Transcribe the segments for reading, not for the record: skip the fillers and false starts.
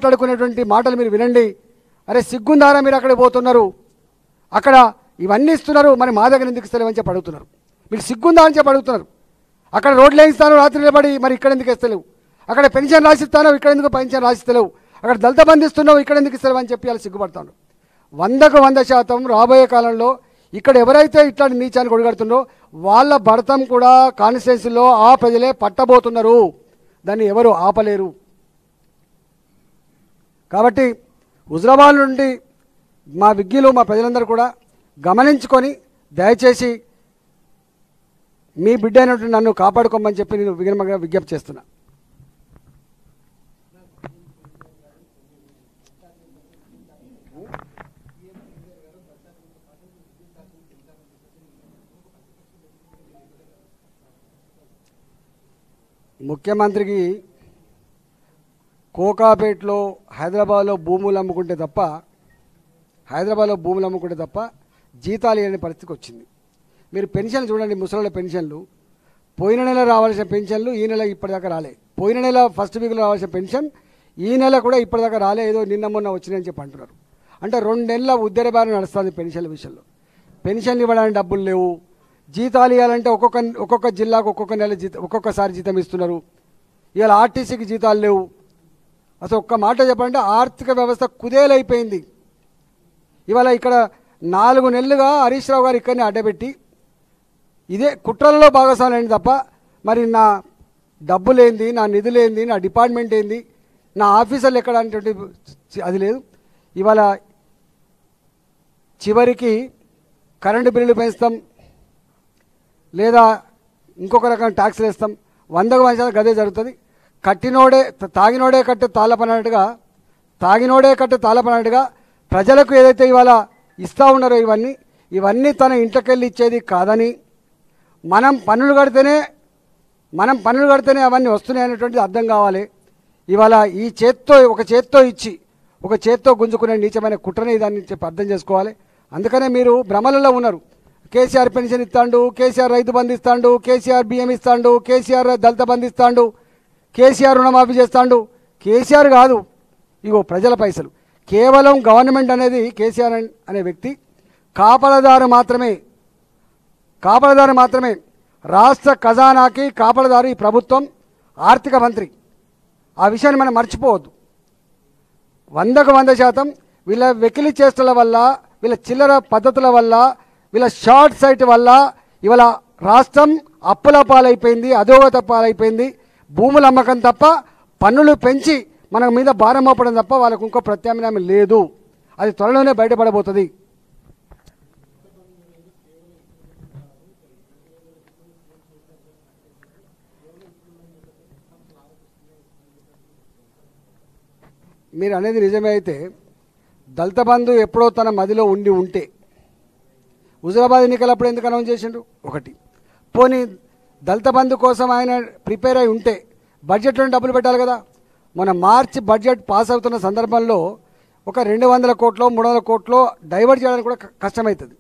మాట్లాడుకునేటువంటి మాటలు మీరు వినండి. అరే సిగ్గుందారా మీరు అక్కడికి పోతున్నారు, అక్కడ ఇవన్నీ ఇస్తున్నారు, మరి మా దగ్గర ఎందుకు ఇస్తలేమని చెప్పి అడుగుతున్నారు. మీకు సిగ్గుందా అని చెప్పి అడుగుతున్నారు. అక్కడ రోడ్లు వేయిస్తాను రాత్రి నిలబడి, మరి ఇక్కడ ఎందుకు ఇస్తలేవు? అక్కడ పెన్షన్ రాసిస్తాను, ఇక్కడ ఎందుకు పెన్షన్ రాసిస్తలేవు? అక్కడ దళిత బంధు ఇస్తున్నావు, ఇక్కడ ఎందుకు ఇస్తలేవు అని చెప్పి వాళ్ళు సిగ్గుపడతాను. 100% రాబోయే కాలంలో ఇక్కడ ఎవరైతే ఇట్లాంటి నీచాన్ని కొడగడుతున్నారో వాళ్ళ భర్తం కూడా కాన్స్టిట్యున్సీలో ఆ ప్రజలే పట్టబోతున్నారు. దాన్ని ఎవరు ఆపలేరు. కాబట్టి హుజరాబాద్ నుండి మా విజ్ఞులు మా ప్రజలందరూ కూడా గమనించుకొని దయచేసి మీ బిడ్డ అయినటువంటి నన్ను కాపాడుకోమని చెప్పి నేను వినమ్రంగా విజ్ఞప్తి చేస్తున్నా. ముఖ్యమంత్రికి కోకాపేటలో హైదరాబాద్లో భూములు అమ్ముకుంటే తప్ప జీతాలు ఇవ్వని పరిస్థితికి వచ్చింది. మీరు పెన్షన్లు చూడండి, ముసలిళ్ళ పెన్షన్లు పోయిన నెల రావాల్సిన పెన్షన్లు ఈ నెల ఇప్పటిదాకా రాలే. పోయిన నెల ఫస్ట్ వీక్లో రావాల్సిన పెన్షన్ ఈ నెల కూడా ఇప్పటిదాకా రాలే, ఏదో నిన్న మొన్న వచ్చినాయని చెప్పి అంటున్నారు. అంటే 2 నెలల ఉద్దరబారు నడుస్తుంది పెన్షన్ల విషయంలో. పెన్షన్లు ఇవ్వడానికి డబ్బులు లేవు. జీతాలు ఇవ్వాలంటే ఒక్కొక్క జిల్లాకు ఒక్కొక్కసారి జీతం ఇస్తున్నారు. ఇవాళ ఆర్టీసీకి జీతాలు లేవు. అసలు ఒక్క మాట చెప్పాలంటే ఆర్థిక వ్యవస్థ కుదేలైపోయింది. ఇవాళ ఇక్కడ 4 నెలలుగా హరీష్ రావు గారు ఇక్కడనే అడ్డబెట్టి ఇదే కుట్రల్లో భాగస్వామ్యం అయింది తప్ప మరి నా డబ్బులేంది, నా నిధులేంది, నా డిపార్ట్మెంట్ ఏంది, నా ఆఫీసర్లు ఎక్కడ అనేటువంటి అది లేదు. ఇవాళ చివరికి కరెంటు బిల్లులు పెంచుతాం లేదా ఇంకొక రకం ట్యాక్స్లు వేస్తాం. 100% గదే జరుగుతుంది. తాగినోడే కట్టే తాళపనట్టుగా ప్రజలకు ఏదైతే ఇవాళ ఇస్తూ ఉన్నారో ఇవన్నీ తన ఇంట్లోకెళ్ళి ఇచ్చేది కాదని, మనం పన్నులు కడితేనే అవన్నీ వస్తున్నాయి అనేటువంటిది అర్థం కావాలి. ఇవాళ ఒక చేత్తో ఇచ్చి ఒక చేత్తో గుంజుకునే నీచమైన కుట్రని దాన్ని చెప్పి అర్థం చేసుకోవాలి. అందుకనే మీరు భ్రమలలో ఉన్నారు. కేసీఆర్ పెన్షన్ ఇస్తాడు, కేసీఆర్ రైతు బంధు ఇస్తాడు, కేసీఆర్ బియ్యం ఇస్తాడు, కేసీఆర్ దళిత బంధు ఇస్తాడు, కేసీఆర్ రుణమాఫీ చేస్తాడు. కేసీఆర్ కాదు, ఇగో ప్రజల పైసలు. కేవలం గవర్నమెంట్ అనేది కేసీఆర్ అనే వ్యక్తి కాపలదారు మాత్రమే. రాష్ట్ర ఖజానాకి కాపలదారు ఈ ప్రభుత్వం, ఆర్థిక మంత్రి. ఆ విషయాన్ని మనం మర్చిపోవద్దు. 100% వీళ్ళ వెకిలి చేష్టల వల్ల, వీళ్ళ చిల్లర పద్ధతుల వల్ల, వీళ్ళ షార్ట్ సైట్ వల్ల ఇవాళ రాష్ట్రం అప్పుల పాలైపోయింది, అధోగత పాలైపోయింది. భూముల అమ్మకం తప్ప, పన్నులు పెంచి మన మీద భారం మోపడం తప్ప వాళ్ళకు ఇంకో ప్రత్యామ్నాయం లేదు. అది త్వరలోనే బయటపడబోతుంది. మీరు అనేది నిజమే. అయితే దళిత బంధు ఎప్పుడో తన మదిలో ఉంటే హుజరాబాద్ ఎన్నికలప్పుడు ఎందుకు అనౌన్స్ చేసిండ్రు? ఒకటి. పోనీ దళిత బంధు కోసం ఆయన ప్రిపేర్ అయి ఉంటే బడ్జెట్లో డబ్బులు పెట్టాలి కదా. మన మార్చి బడ్జెట్ పాస్ అవుతున్న సందర్భంలో ఒక 200 కోట్లో 300 కోట్లో డైవర్ట్ చేయడానికి కూడా కష్టమవుతుంది.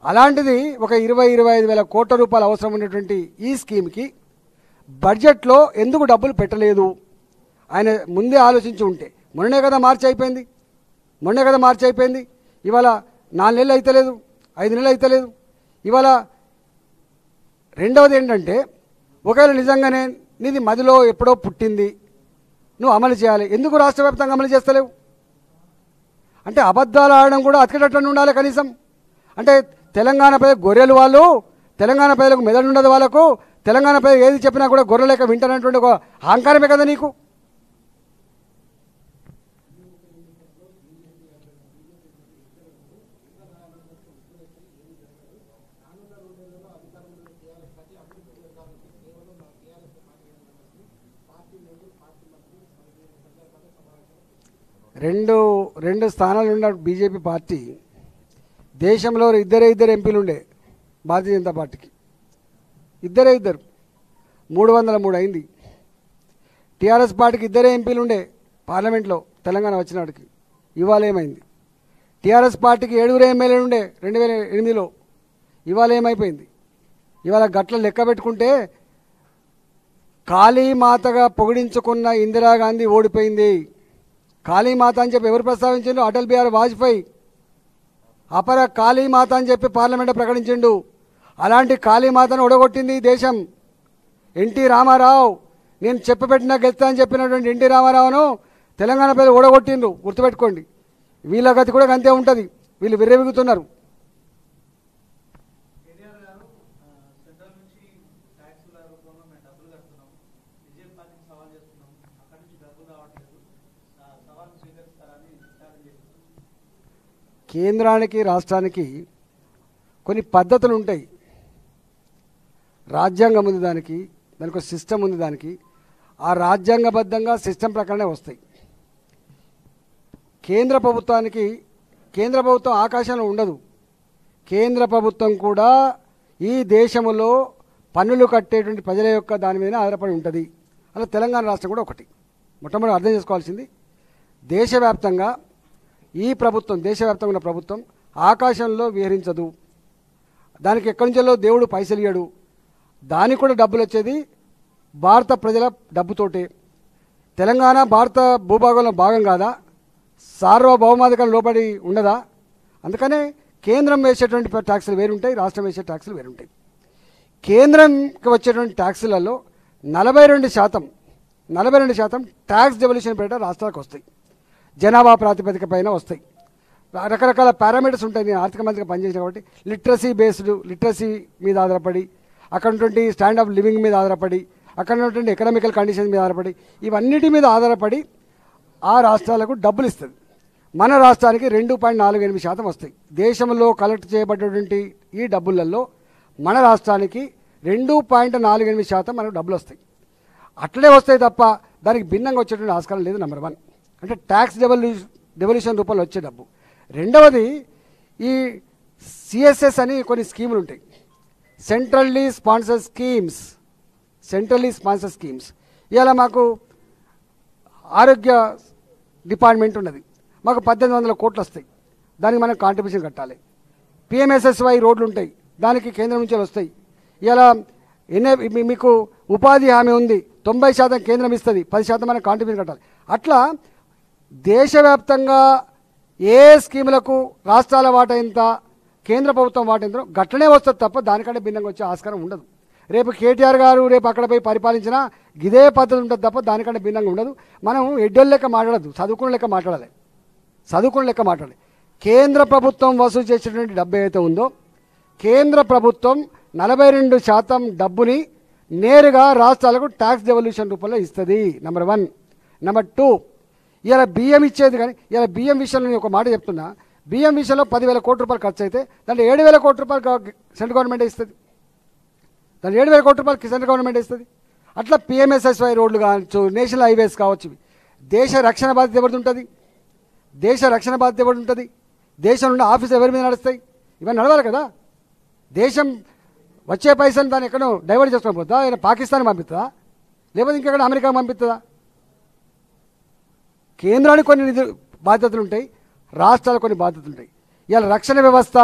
అలాంటిది ఒక 20-25 వేల కోట్ల రూపాయలు అవసరం ఉన్నటువంటి ఈ స్కీమ్కి బడ్జెట్లో ఎందుకు డబ్బులు పెట్టలేదు? ఆయన ముందే ఆలోచించి ఉంటే. మొన్నే కదా మార్చి అయిపోయింది. ఇవాళ 4 నెలలు అయితలేదు, 5 నెలలు అయితలేదు. ఇవాళ రెండవది ఏంటంటే, ఒకవేళ నిజంగానే నీది మదిలో ఎప్పుడో పుట్టింది, నువ్వు అమలు చేయాలి, ఎందుకు రాష్ట్ర వ్యాప్తంగా అమలు చేస్తలేవు? అంటే అబద్ధాలు ఆడడం కూడా అతికేటట్టు ఉండాలి కనీసం. అంటే తెలంగాణ ప్రజలు గొర్రెలు, వాళ్ళు తెలంగాణ ప్రజలకు మెదడు ఉండదు, వాళ్ళకు తెలంగాణ ప్రజలు ఏది చెప్పినా కూడా గొర్రెలేక వింటానటువంటి ఒక అహంకారమే కదా నీకు. రెండు స్థానాలు ఉన్న బీజేపీ పార్టీ దేశంలో ఇద్దరు ఎంపీలు ఉండే భారతీయ జనతా పార్టీకి. ఇద్దరు 303 అయింది. టీఆర్ఎస్ పార్టీకి 2 ఎంపీలు ఉండే పార్లమెంట్లో తెలంగాణ వచ్చినాడికి. ఇవాళ ఏమైంది? టీఆర్ఎస్ పార్టీకి 7 ఎమ్మెల్యేలు ఉండే 2008లో. ఇవాళ ఏమైపోయింది? ఇవాళ గట్ల లెక్క పెట్టుకుంటే కాళీమాతగా పొగిడించుకున్న ఇందిరాగాంధీ ఓడిపోయింది. కాళీమాత అని చెప్పి ఎవరు ప్రస్తావించిండు? అటల్ బిహారీ వాజ్పేయి అపర కాళీమాత అని చెప్పి పార్లమెంట్లో ప్రకటించిండు. అలాంటి కాళీమాతను ఒడగొట్టింది ఈ దేశం. ఎన్టీ రామారావు, నేను చెప్పబెట్టినా గెలుస్తా అని చెప్పినటువంటి ఎన్టీ రామారావును తెలంగాణ ప్రజలు ఓడగొట్టిండ్రు. గుర్తుపెట్టుకోండి. వీళ్ళ గతి కూడా అంతే ఉంటుంది. వీళ్ళు విర్రెవిగుతున్నారు. కేంద్రానికి రాష్ట్రానికి కొన్ని పద్ధతులు ఉంటాయి. రాజ్యాంగం ఉంది దానికి ఒక సిస్టమ్ ఉంది దానికి. ఆ రాజ్యాంగబద్ధంగా సిస్టమ్ ప్రకారమే వస్తాయి. కేంద్ర ప్రభుత్వం ఆకాశంలో ఉండదు. కేంద్ర ప్రభుత్వం కూడా ఈ దేశంలో పన్నులు కట్టేటువంటి ప్రజల యొక్క దాని మీద ఆధారపడి ఉంటుంది. అలా తెలంగాణ రాష్ట్రం కూడా ఒకటి. మొట్టమొదటి అర్థం చేసుకోవాల్సింది, దేశవ్యాప్తంగా ఉన్న ప్రభుత్వం ఆకాశంలో విహరించదు. దానికి ఎక్కడి నుంచో దేవుడు పైసలు ఇయ్యడు. దానికి కూడా డబ్బులు వచ్చేది భారత ప్రజల డబ్బుతోటే. తెలంగాణ భారత భూభాగంలో భాగం కాదా? సార్వభౌమాధికారం లోబడి ఉండదా? అందుకనే కేంద్రం వేసేటువంటి ట్యాక్సులు వేరుంటాయి, రాష్ట్రం వేసే ట్యాక్సులు వేరుంటాయి. కేంద్రంకి వచ్చేటువంటి ట్యాక్సులలో 42% ట్యాక్స్ డెవల్యూషన్ పేరిట రాష్ట్రాలకు వస్తాయి. జనాభా ప్రాతిపదిక పైన వస్తాయి. రకరకాల పారామీటర్స్ ఉంటాయి. నేను ఆర్థిక మంత్రిగా పనిచేసిన కాబట్టి లిటరసీ మీద ఆధారపడి, అక్కడ ఉన్నటువంటి స్టాండ్ ఆఫ్ లివింగ్ మీద ఆధారపడి, అక్కడ ఉన్నటువంటి ఎకనామికల్ కండిషన్స్ మీద ఆధారపడి, ఇవన్నిటి మీద ఆధారపడి ఆ రాష్ట్రాలకు డబ్బులు ఇస్తుంది. మన రాష్ట్రానికి 2.48% వస్తాయి. దేశంలో కలెక్ట్ చేయబడ్డటువంటి ఈ డబ్బులలో మన రాష్ట్రానికి 2.48% మనకు డబ్బులు వస్తాయి. అట్లనే వస్తాయి తప్ప దానికి భిన్నంగా వచ్చేటువంటి ఆస్కారం లేదు. నెంబర్ 1 అంటే ట్యాక్స్ డెవల్యూషన్ రూపంలో వచ్చే డబ్బు. రెండవది, ఈ సిఎస్ఎస్ అని కొన్ని స్కీములు ఉంటాయి, సెంట్రల్లీ స్పాన్సర్ స్కీమ్స్. ఇలా మాకు ఆరోగ్య డిపార్ట్మెంట్ ఉన్నది, మాకు 1800 కోట్లు వస్తాయి, దానికి మనం కాంట్రిబ్యూషన్ కట్టాలి. పిఎంఎస్ఎస్వై రోడ్లు ఉంటాయి, దానికి కేంద్రం నుంచి వస్తాయి. ఇలా మీకు ఉపాధి హామీ ఉంది, 90% కేంద్రం ఇస్తుంది, 10% మనం కాంట్రిబ్యూషన్ కట్టాలి. అట్లా దేశవ్యాప్తంగా ఏ స్కీములకు రాష్ట్రాల వాటా ఎంత, కేంద్ర ప్రభుత్వం వాటా ఎంత గట్లనే వస్తుంది తప్ప దానికంటే భిన్నంగా వచ్చే ఆస్కారం ఉండదు. రేపు కేటీఆర్ గారు రేపు అక్కడ పోయి పరిపాలించినా ఇదే పద్ధతి ఉంటుంది తప్ప దానికంటే భిన్నంగా ఉండదు. మనం ఎడ్డోళ్ళ లెక్క మాట్లాడద్దు, చదువుకున్న లెక్క మాట్లాడాలి. కేంద్ర ప్రభుత్వం వసూలు చేసేటువంటి డబ్బు ఏదైతే ఉందో, కేంద్ర ప్రభుత్వం 42% డబ్బుని నేరుగా రాష్ట్రాలకు ట్యాక్స్ డెవల్యూషన్ రూపంలో ఇస్తుంది. నెంబర్ 1. నెంబర్ 2, ఇలా బియ్యం ఇచ్చేది. కానీ ఇలా బియ్యం విషయంలో నేను ఒక మాట చెప్తున్నా, బియ్యం విషయంలో 10,000 కోట్ల రూపాయలు ఖర్చు అయితే దాంట్లో 7,000 కోట్ల రూపాయలు సెంట్రల్ గవర్నమెంట్ ఇస్తుంది. అట్లా పిఎంఎస్ఎస్వై రోడ్లు కావచ్చు, నేషనల్ హైవేస్ కావచ్చు. దేశ రక్షణ బాధ్యత ఎవరిది ఉంటుంది? దేశం నుండి ఆఫీసులు ఎవరి మీద నడుస్తాయి? ఇవన్నీ నడవాలి కదా. దేశం వచ్చే పైసలు దాన్ని ఎక్కడో డైవర్ట్ చేసుకొని పోతుందా? ఆయన పాకిస్తాన్ పంపిస్తుందా, లేకపోతే ఇంకెక్కడ అమెరికా పంపిస్తుందా? కేంద్రానికి కొన్ని బాధ్యతలు ఉంటాయి, రాష్ట్రాలకు కొన్ని బాధ్యతలు ఉంటాయి. ఇవాళ రక్షణ వ్యవస్థ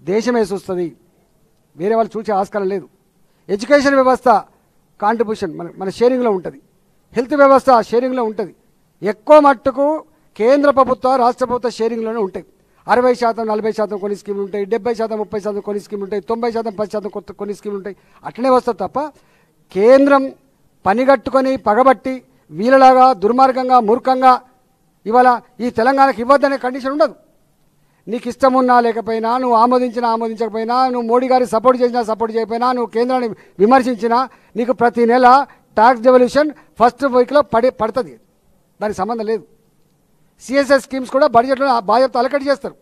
దేశమే చూస్తుంది, వేరే వాళ్ళు చూసే ఆస్కారం లేదు. ఎడ్యుకేషన్ వ్యవస్థ కాంట్రిబ్యూషన్ మన షేరింగ్లో ఉంటుంది. హెల్త్ వ్యవస్థ షేరింగ్లో ఉంటుంది. ఎక్కువ మట్టుకు కేంద్ర ప్రభుత్వ రాష్ట్ర ప్రభుత్వ షేరింగ్లోనే ఉంటాయి. 60%, 40% కొన్ని స్కీములు ఉంటాయి, 70%, 30% కొన్ని స్కీములు ఉంటాయి, 90%, 10% కొన్ని స్కీములు ఉంటాయి. అట్లనే వస్తుంది తప్ప కేంద్రం పనిగట్టుకొని పగబట్టి వీళ్ళలాగా దుర్మార్గంగా మూర్ఖంగా ఇవాళ ఈ తెలంగాణకి ఇవ్వద్దనే కండిషన్ ఉండదు. నీకు ఇష్టమున్నా లేకపోయినా, నువ్వు ఆమోదించకపోయినా, నువ్వు మోడీ గారికి సపోర్ట్ చేసినా సపోర్ట్ చేయకపోయినా, నువ్వు కేంద్రాన్ని విమర్శించినా నీకు ప్రతి నెల ట్యాక్స్ డెవల్యూషన్ ఫస్ట్ వీక్లో పడుతుంది. దానికి సంబంధం లేదు. సిఎస్ఎస్ స్కీమ్స్ కూడా బడ్జెట్లో బాధ్యత అలకటి చేస్తారు.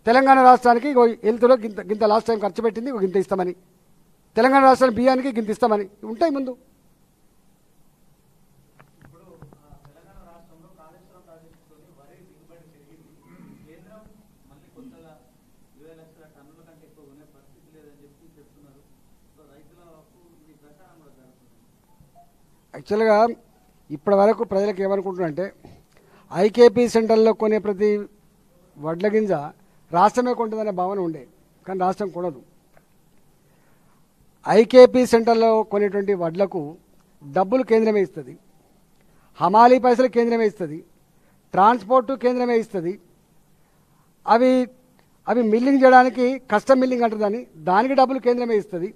తెలంగాణ రాష్ట్రానికి హెల్త్లో గింత లాస్ట్ టైం ఖర్చు పెట్టింది, గింత ఇస్తామని, తెలంగాణ రాష్ట్రానికి బియ్యానికి గింత ఇస్తామని ఉంటాయి ముందు. యాక్చువల్గా ఇప్పటి వరకు ప్రజలకు ఏమనుకుంటున్నారంటే, ఐకేపీ సెంటర్లో కొనే ప్రతి వడ్ల గింజ రాష్ట్రమే కొంటుందనే భావన ఉండే, కానీ రాష్ట్రం కొనదు. ఐకేపీ సెంటర్లో కొనేటువంటి వడ్లకు డబ్బులు కేంద్రమే ఇస్తుంది, హమాలీ పైసలు కేంద్రమే ఇస్తుంది, ట్రాన్స్పోర్టు కేంద్రమే ఇస్తుంది. అవి అవి మిల్లింగ్ చేయడానికి కస్టమ్ మిల్లింగ్ అంటారు దానికి డబ్బులు కేంద్రమే ఇస్తుంది.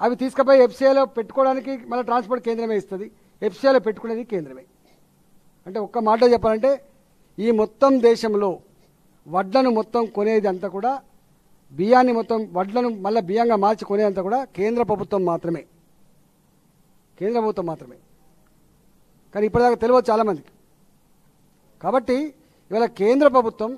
అవి తీసుకుపోయి ఎఫ్సీఐలో పెట్టుకోవడానికి మళ్ళీ ట్రాన్స్పోర్ట్ కేంద్రమే ఇస్తుంది. ఎఫ్సీఐలో పెట్టుకునేది కేంద్రమే. అంటే ఒక్క మాట చెప్పాలంటే ఈ మొత్తం దేశంలో వడ్లను మొత్తం కొనేది అంతా కూడా, బియ్యాన్ని మొత్తం వడ్లను మళ్ళీ బియ్యంగా మార్చి కొనేదంతా కూడా కేంద్ర ప్రభుత్వం మాత్రమే. కేంద్ర ప్రభుత్వం మాత్రమే. కానీ ఇప్పటిదాకా తెలియదు చాలామందికి. కాబట్టి ఇవాళ కేంద్ర ప్రభుత్వం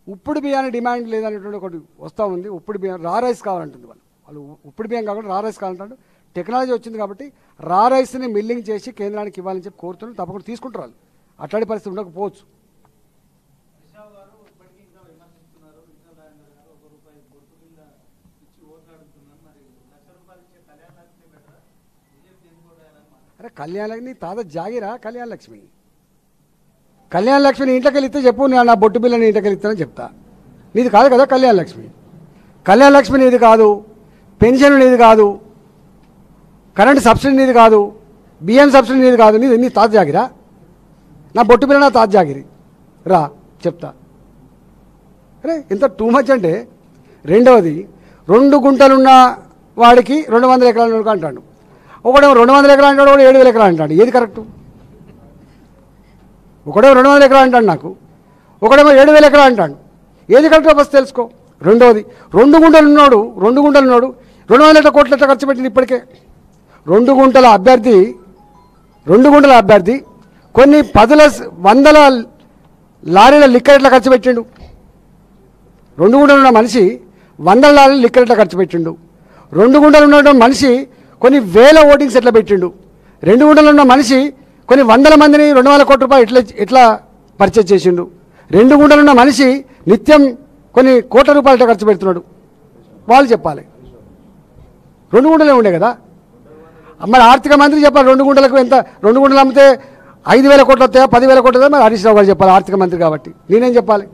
ఉప్పుడు బియ్యాన్ని డిమాండ్ లేదనేటువంటి ఒకటి వస్తూ ఉంది. ఉప్పుడు బియ్యం రా రైస్ కావాలంటుంది. వాళ్ళు ఉప్పుడు బియ్యం కాకుండా రా రైస్ కావాలంటారు. టెక్నాలజీ వచ్చింది కాబట్టి రా రైస్ని మిల్లింగ్ చేసి కేంద్రానికి ఇవ్వాలని చెప్పి కోరుతున్నారు. తప్పకుండా తీసుకుంటారు. వాళ్ళు అట్లాంటి పరిస్థితి ఉండకపోవచ్చు. అరే కళ్యాణలక్ష్మి తాత జాగిరా కళ్యాణ లక్ష్మి. కళ్యాణ లక్ష్మిని ఇంట్లోకి వెళితే చెప్పు, నేను నా బొట్టు బిల్లని ఇంట్లోకి వెళ్తానని చెప్తా. నీది కాదు కదా కళ్యాణ లక్ష్మి. కళ్యాణ లక్ష్మి నీది కాదు, పెన్షన్ నీది కాదు, కరెంటు సబ్సిడీ నీది కాదు, బియ్యం సబ్సిడీ నీది కాదు. నీ తాత జాగిరా. నా బొట్టు బిల్ల నా తాత జాగిరి రా చెప్తా. అరే ఎంత టూ మచ్ అంటే. రెండవది 2 గుంటలున్న వాడికి 200 ఎకరాలు అంటాడు. ఒకడేమో 200 ఎకరాలు అంటాడు, ఒకడు 7,000 ఎకరాలు అంటాడు. ఏది కరెక్టు? ఒకడేమో 200 ఎకరాలు అంటాడు నాకు, ఒకడేమో 7,000 ఎకరాలు అంటాడు. ఏది కరెక్టో ఫస్ట్ తెలుసుకో. రెండవది 2 గుంటలు ఉన్నాడు 200 కోట్ల ఖర్చు పెట్టింది ఇప్పటికే. 2 గుంటల అభ్యర్థి కొన్ని 100 లారీల లిక్కర్ ఎట్లా ఖర్చు పెట్టిండు. 2 గుంటలు ఉన్న మనిషి 100 లారీల లిక్కర్ ఎట్లా ఖర్చు పెట్టిండు. 2 గుంటలు ఉన్న మనిషి కొన్ని 1000 ఓటింగ్స్ ఎట్లా పెట్టిండు. 2 గుంటలు ఉన్న మనిషి కొన్ని 100 మందిని 200 కోట్ల రూపాయలు ఎట్లా పర్చేజ్ చేసిండు. 2 గుంటలు ఉన్న మనిషి నిత్యం కొన్ని కోట్ల రూపాయలు ఎట్లా ఖర్చు పెడుతున్నాడు. వాళ్ళు చెప్పాలి. 2 గుంటలే ఉండే కదా. మరి ఆర్థిక మంత్రి చెప్పాలి 2 గుంటలకు ఎంత. 2 గుంటలు అమ్మితే 5,000 కోట్లు వస్తాయా 10,000 కోట్లు వస్తాయా మరి హరీష్ రావు గారు చెప్పాలి, ఆర్థిక మంత్రి కాబట్టి. నేనేం చెప్పాలి?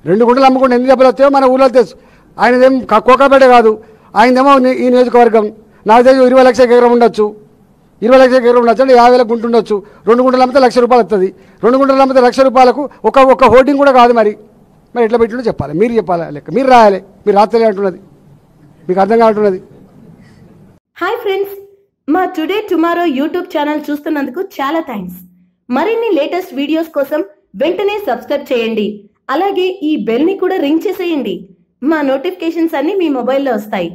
2 గుంటలు అమ్ముకుంటే ఎన్ని డబ్బులు వస్తాయో మన ఊళ్ళో తెలుసు. ఆయనదేం కోకాపేట కాదు, ఆయనదేమో ఈ నియోజకవర్గం. నాకు తెలిసి 20 లక్షల ఎకరం ఉండొచ్చు, 20 లక్షల ఎకరం ఉండొచ్చు అంటే 50,000 గుంట ఉండొచ్చు. 2 గుంటలు అమ్మితే 1,00,000 రూపాయలు వస్తుంది. 2 గుంటలు అమ్మితే 1,00,000 రూపాయలకు ఒక హోర్డింగ్ కూడా కాదు. మరి ఎట్లా పెట్టిండో చెప్పాలి. మీరు చెప్పాలి లెక్క, మీరు రాయాలి. మీరు రాత్రి అంటున్నది మీకు అర్థం కాంటున్నది. హాయ్ ఫ్రెండ్స్, మా టుడే టుమారో యూట్యూబ్ ఛానల్ చూస్తున్నందుకు చాలా థ్యాంక్స్. మరిన్ని లేటెస్ట్ వీడియోస్ కోసం వెంటనే సబ్స్క్రైబ్ చేయండి. అలాగే ఈ బెల్ ని కూడా రింగ్ చేసేయండి. మా నోటిఫికేషన్స్ అన్ని మీ మొబైల్లో వస్తాయి.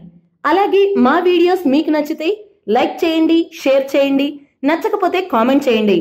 అలాగే మా వీడియోస్ మీకు నచ్చితే లైక్ చేయండి, షేర్ చేయండి, నచ్చకపోతే కామెంట్ చేయండి.